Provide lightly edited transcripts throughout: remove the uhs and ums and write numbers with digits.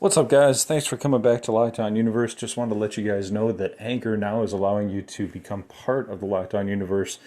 What's up, guys? Thanks for coming back to Lockdown Universe. Just wanted to let you guys know that Anchor now is allowing you to become part of the Lockdown Universe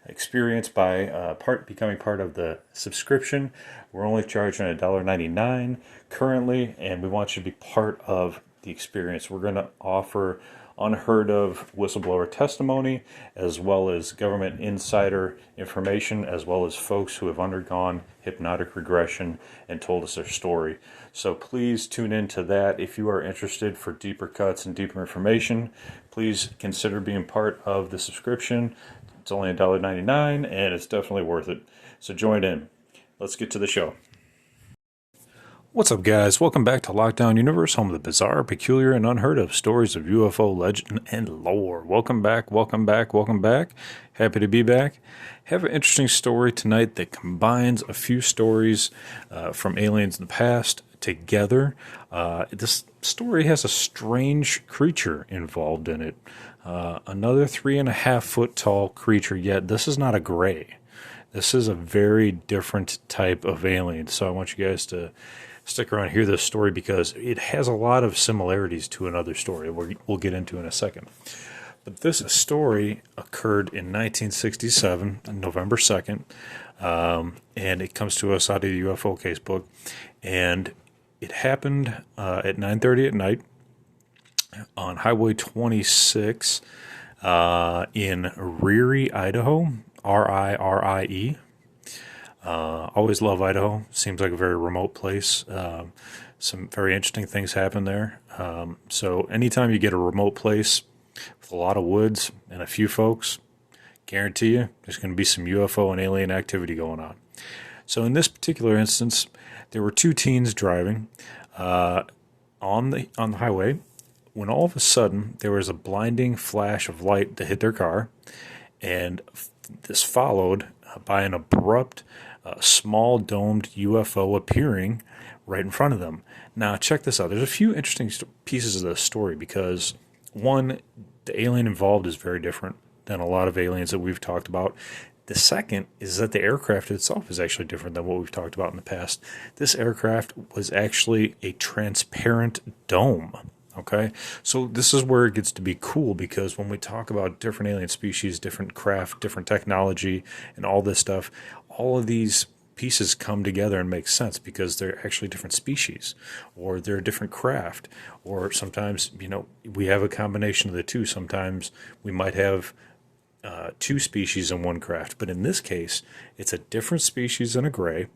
experience by becoming part of the subscription. We're only charging $1.99 currently, and we want you to be part of the experience. We're going to offer unheard of whistleblower testimony, as well as government insider information, as well as folks who have undergone hypnotic regression and told us their story. So please tune into that. If you are interested for deeper cuts and deeper information, please consider being part of the subscription. It's only $1.99 and it's definitely worth it. So join in. Let's get to the show. What's up, guys? Welcome back to Lockdown Universe, home of the bizarre, peculiar, and unheard of stories of UFO legend and lore. Welcome back, welcome back, welcome back. Happy to be back. Have an interesting story tonight that combines a few stories from aliens in the past together. This story has a strange creature involved in it. Another 3.5 foot tall creature, yet this is not a gray. This is a very different type of alien. So I want you guys to stick around and hear this story because it has a lot of similarities to another story we'll get into in a second. But this story occurred in 1967, November 2nd, and it comes to us out of the UFO Casebook. And it happened at 9:30 at night on Highway 26 in Eerie, Idaho, Rie. Always love Idaho. Seems like a very remote place. Some very interesting things happen there. So anytime you get a remote place with a lot of woods and a few folks, guarantee you there's going to be some UFO and alien activity going on. So in this particular instance, there were two teens driving on the highway when all of a sudden there was a blinding flash of light that hit their car, and this followed by an abrupt small domed UFO appearing right in front of them. Now, check this out. There's a few interesting pieces of this story because, one, the alien involved is very different than a lot of aliens that we've talked about. The second is that the aircraft itself is actually different than what we've talked about in the past. This aircraft was actually a transparent dome. Okay, so this is where it gets to be cool because when we talk about different alien species, different craft, different technology, and all this stuff, all of these pieces come together and make sense because they're actually different species or they're a different craft, or sometimes, we have a combination of the two. Sometimes we might have two species in one craft, but in this case, it's a different species in a gray.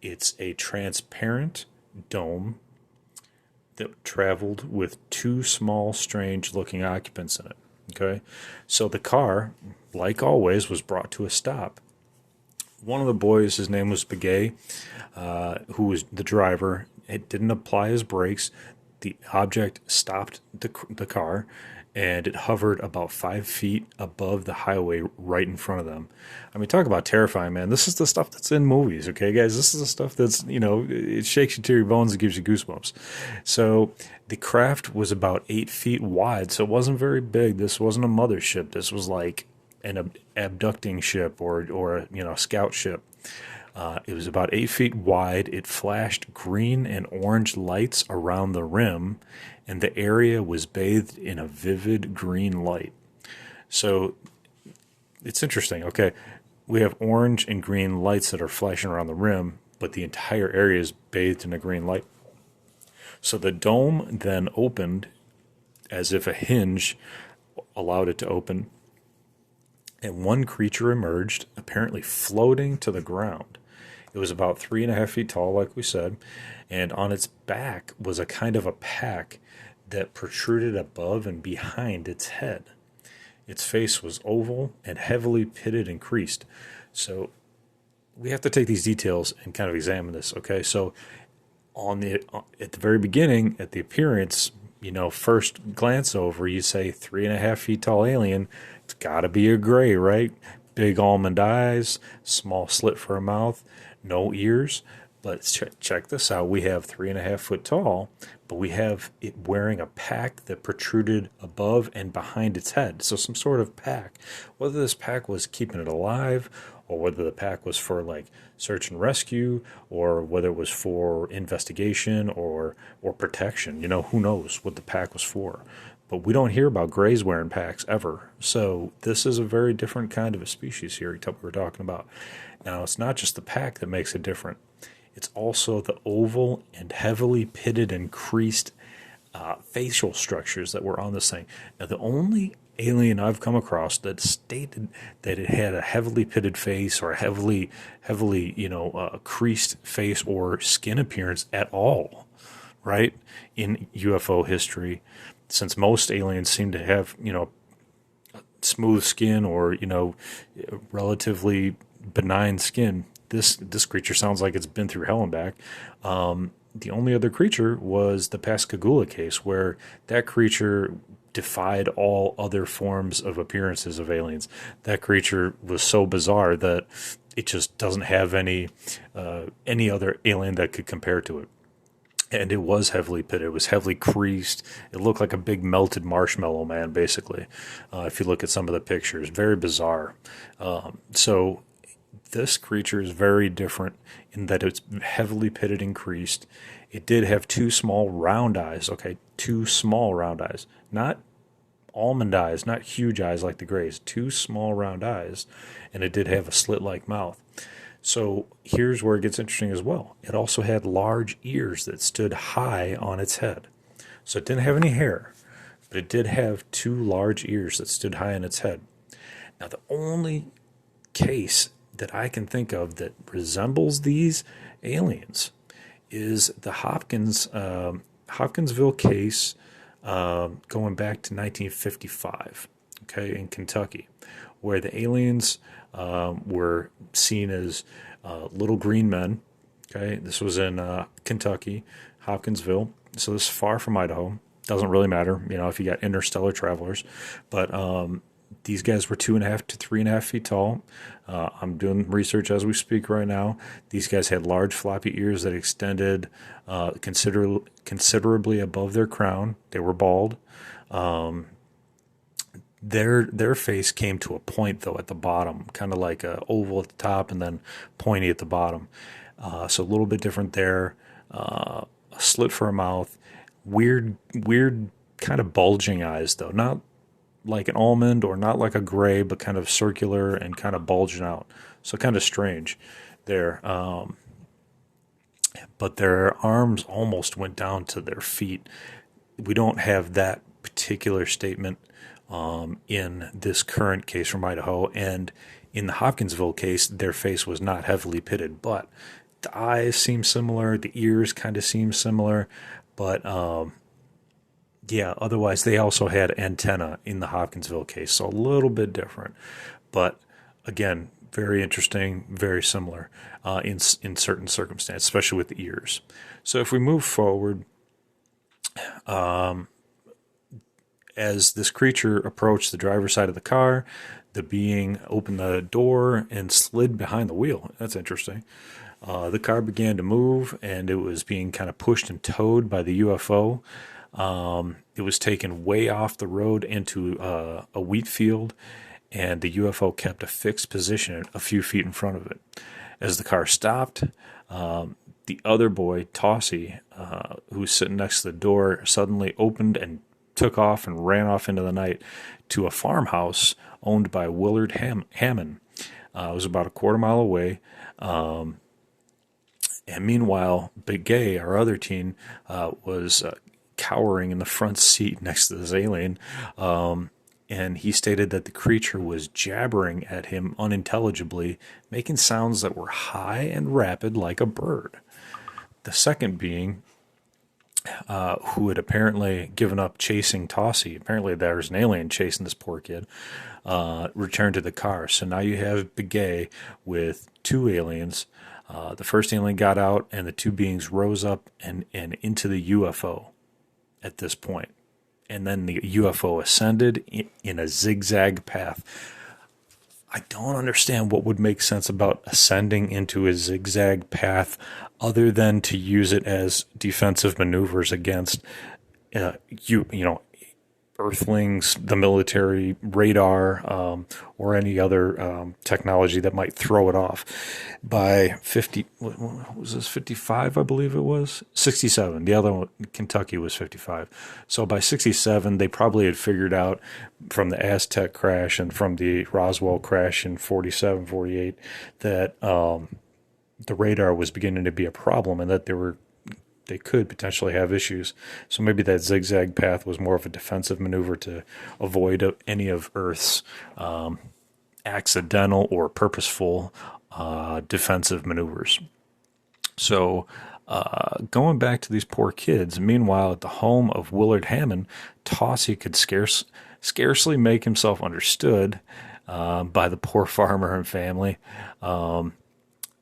It's a transparent dome that traveled with two small, strange-looking occupants in it. Okay, so the car, like always, was brought to a stop. One of the boys, his name was Begay, who was the driver. It didn't apply his brakes. The object stopped the car, and it hovered about 5 feet above the highway right in front of them. I mean, talk about terrifying, man. This is the stuff that's in movies, okay, guys? This is the stuff that's, it shakes you to your bones and gives you goosebumps. So the craft was about 8 feet wide, so it wasn't very big. This wasn't a mothership. This was like an abducting ship or a scout ship. It was about 8 feet wide. It flashed green and orange lights around the rim, and the area was bathed in a vivid green light. So it's interesting. Okay, we have orange and green lights that are flashing around the rim, but the entire area is bathed in a green light. So the dome then opened as if a hinge allowed it to open, and one creature emerged, apparently floating to the ground. It was about 3.5 feet tall, like we said, and on its back was a kind of a pack that protruded above and behind its head. Its face was oval and heavily pitted and creased. So we have to take these details and kind of examine this, okay? So at the very beginning, at the appearance, first glance over, you say 3.5 feet tall alien. It's got to be a gray, right? Big almond eyes, small slit for a mouth, no ears. But check this out. We have 3.5 foot tall, but we have it wearing a pack that protruded above and behind its head. So some sort of pack. Whether this pack was keeping it alive or whether the pack was for like search and rescue, or whether it was for investigation or protection. You know, who knows what the pack was for. But we don't hear about grays wearing packs ever. So this is a very different kind of a species here we're talking about. Now, it's not just the pack that makes it different. It's also the oval and heavily pitted and creased facial structures that were on this thing. Now, the only alien I've come across that stated that it had a heavily pitted face or a heavily, creased face or skin appearance at all, right, in UFO history, since most aliens seem to have, smooth skin or, relatively benign skin. This creature sounds like it's been through hell and back. The only other creature was the Pascagoula case, where that creature defied all other forms of appearances of aliens. That creature was so bizarre that it just doesn't have any other alien that could compare to it. And it was heavily pitted. It was heavily creased. It looked like a big melted marshmallow man, basically. If you look at some of the pictures, very bizarre. So this creature is very different in that it's heavily pitted and creased. It did have two small round eyes. Okay, two small round eyes, not almond eyes, not huge eyes like the grays. Two small round eyes, and it did have a slit-like mouth. So here's where it gets interesting as well. It also had large ears that stood high on its head. So it didn't have any hair, but it did have two large ears that stood high on its head. Now, the only case that I can think of that resembles these aliens is the Hopkinsville case going back to 1955, okay, in Kentucky, where the aliens were seen as little green men. Okay, this was in Kentucky, Hopkinsville. So this is far from Idaho. Doesn't really matter, if you got interstellar travelers. But these guys were 2.5 to 3.5 feet tall. I'm doing research as we speak right now. These guys had large floppy ears that extended considerably above their crown. They were bald. Their face came to a point, though, at the bottom, kind of like a oval at the top and then pointy at the bottom. So a little bit different there. A slit for a mouth. Weird kind of bulging eyes, though. Not like an almond or not like a gray, but kind of circular and kind of bulging out. So kind of strange there. But their arms almost went down to their feet. We don't have that particular statement in this current case from Idaho, and in the Hopkinsville case, their face was not heavily pitted, but the eyes seem similar, the ears kind of seem similar, but otherwise they also had antenna in the Hopkinsville case, so a little bit different, but again, very interesting, very similar in certain circumstances, especially with the ears. So if we move forward, as this creature approached the driver's side of the car, the being opened the door and slid behind the wheel. That's interesting. The car began to move, and it was being kind of pushed and towed by the UFO. It was taken way off the road into a wheat field, and the UFO kept a fixed position a few feet in front of it. As the car stopped, the other boy, Tossie, who was sitting next to the door, suddenly opened and took off and ran off into the night to a farmhouse owned by Willard Hammond. It was about a quarter mile away. And meanwhile, Big Gay, our other teen, was cowering in the front seat next to this alien. And he stated that the creature was jabbering at him unintelligibly, making sounds that were high and rapid like a bird. The second being, who had apparently given up chasing Tossie, apparently there was an alien chasing this poor kid, returned to the car. So now you have Big Gay with two aliens. The first alien got out, and the two beings rose up and into the UFO at this point. And then the UFO ascended in a zigzag path. I don't understand what would make sense about ascending into a zigzag path other than to use it as defensive maneuvers against, Earth Earthlings, the military, radar, or any other technology that might throw it off. By 50, what was this, 55, I believe it was? 67. The other one, Kentucky, was 55. So by 67, they probably had figured out from the Aztec crash and from the Roswell crash in 47, 48, that the radar was beginning to be a problem and that they could potentially have issues. So maybe that zigzag path was more of a defensive maneuver to avoid any of Earth's accidental or purposeful defensive maneuvers. So going back to these poor kids, meanwhile, at the home of Willard Hammond, Tossie could scarcely make himself understood by the poor farmer and family.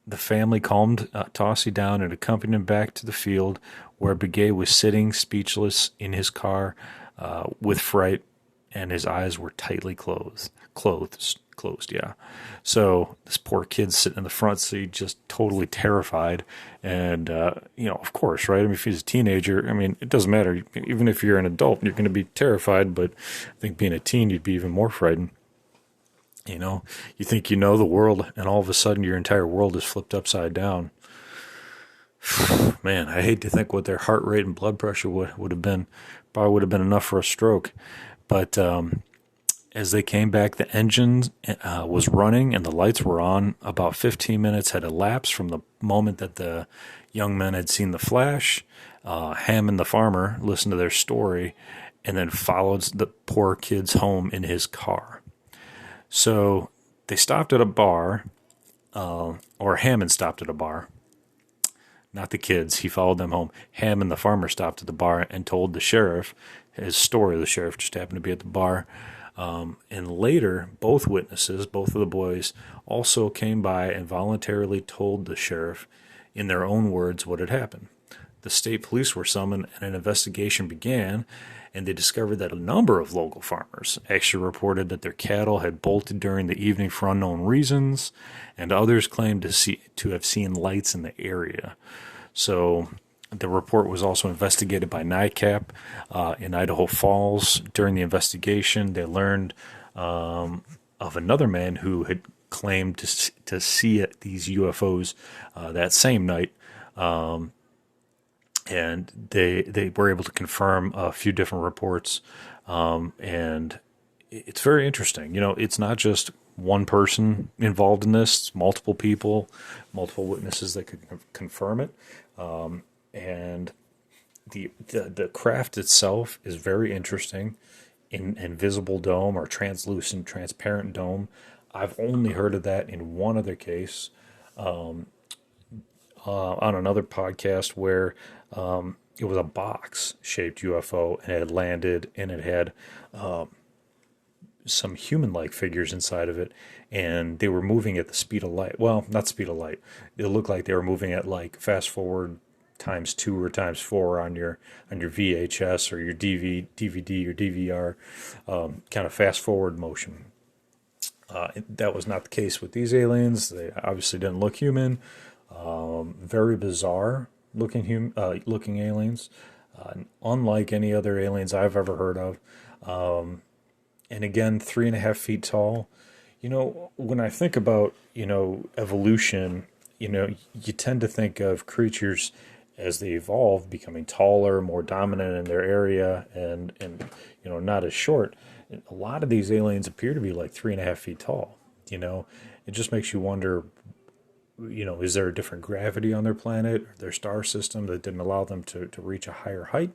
The family calmed Tossie down and accompanied him back to the field where Begay was sitting speechless in his car with fright, and his eyes were tightly closed, yeah. So this poor kid's sitting in the front seat, just totally terrified. And, of course, right? I mean, if he's a teenager, I mean, it doesn't matter. Even if you're an adult, you're going to be terrified. But I think being a teen, you'd be even more frightened. You think you know the world, and all of a sudden your entire world is flipped upside down. Man, I hate to think what their heart rate and blood pressure would have been. Probably would have been enough for a stroke. But as they came back, the engine was running and the lights were on. About 15 minutes had elapsed from the moment that the young men had seen the flash. Hammond, the farmer, listened to their story and then followed the poor kids home in his car. So they stopped at a bar, or Hammond stopped at a bar. Not the kids. He followed them home. Hammond, the farmer, stopped at the bar and told the sheriff his story. The sheriff just happened to be at the bar. And later, both witnesses, both of the boys, also came by and voluntarily told the sheriff, in their own words, what had happened. The state police were summoned and an investigation began, and they discovered that a number of local farmers actually reported that their cattle had bolted during the evening for unknown reasons, and others claimed to have seen lights in the area. So the report was also investigated by NICAP in Idaho Falls. During the investigation, they learned of another man who had claimed to see these UFOs that same night. And they were able to confirm a few different reports. And it's very interesting. It's not just one person involved in this. It's multiple people, multiple witnesses that could confirm it. And the craft itself is very interesting. In invisible dome or translucent, transparent dome. I've only heard of that in one other case. On another podcast where it was a box-shaped UFO and it had landed and it had some human-like figures inside of it, and they were moving at the speed of light. Well, not speed of light. It looked like they were moving at like fast forward times 2 or times 4 on your VHS or your DVD or DVR, kind of fast forward motion. That was not the case with these aliens. They obviously didn't look human. Very bizarre looking aliens, unlike any other aliens I've ever heard of. And again, 3.5 feet tall. When I think about, evolution, you tend to think of creatures as they evolve, becoming taller, more dominant in their area, and not as short. A lot of these aliens appear to be like 3.5 feet tall. It just makes you wonder, is there a different gravity on their planet, or their star system that didn't allow them to reach a higher height?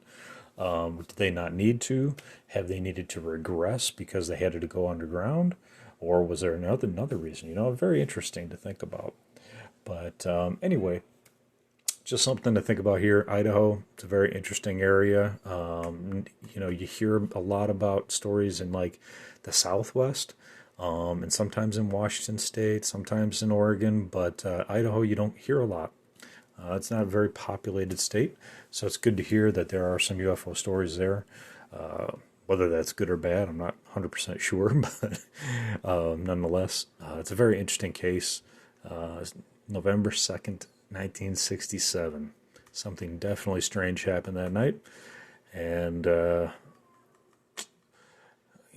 Did they not need to? Have they needed to regress because they had to go underground? Or was there another reason? Very interesting to think about. But anyway, just something to think about here. Idaho, it's a very interesting area. You hear a lot about stories in like the Southwest, and sometimes in Washington State, sometimes in Oregon, but Idaho, you don't hear a lot. It's not a very populated state, so it's good to hear that there are some UFO stories there. Whether that's good or bad, I'm not 100% sure, but nonetheless, it's a very interesting case. November 2nd, 1967. Something definitely strange happened that night, and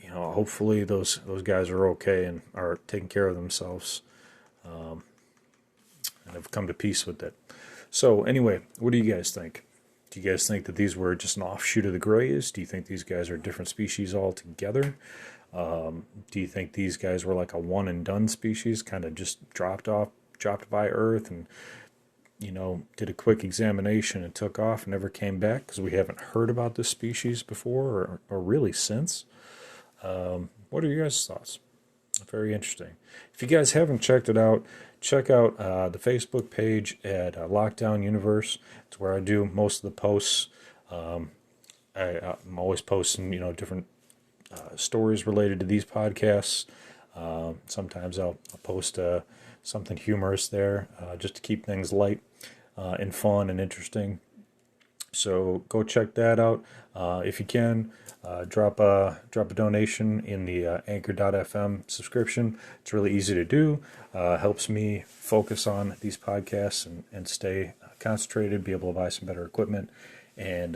hopefully those guys are okay and are taking care of themselves, and have come to peace with it. So anyway, what do you guys think? Do you guys think that these were just an offshoot of the Greys? Do you think these guys are different species altogether? Do you think these guys were like a one and done species, kind of just dropped by Earth and did a quick examination and took off and never came back because we haven't heard about this species before or really since? What are your guys' thoughts? Very interesting. If you guys haven't checked it out, check out the Facebook page at Lockdown Universe. It's where I do most of the posts. I'm always posting, different stories related to these podcasts. Sometimes I'll post something humorous there, just to keep things light and fun and interesting. So go check that out. If you can, drop a donation in the Anchor.fm subscription. It's really easy to do. Helps me focus on these podcasts and stay concentrated, be able to buy some better equipment, and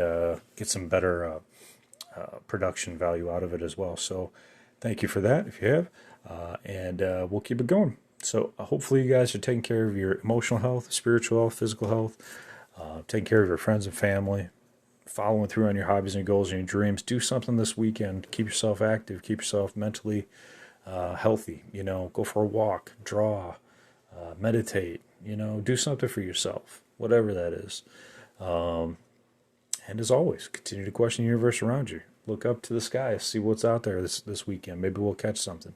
get some better production value out of it as well. So thank you for that if you have, and we'll keep it going. So hopefully you guys are taking care of your emotional health, spiritual health, physical health, taking care of your friends and family, following through on your hobbies and your goals and your dreams. Do something this weekend. Keep yourself active. Keep yourself mentally healthy. Go for a walk, draw, meditate. Do something for yourself, whatever that is. And as always, continue to question the universe around you. Look up to the sky, see what's out there this weekend. Maybe we'll catch something.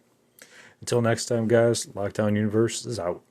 Until next time, guys, Lockdown Universe is out.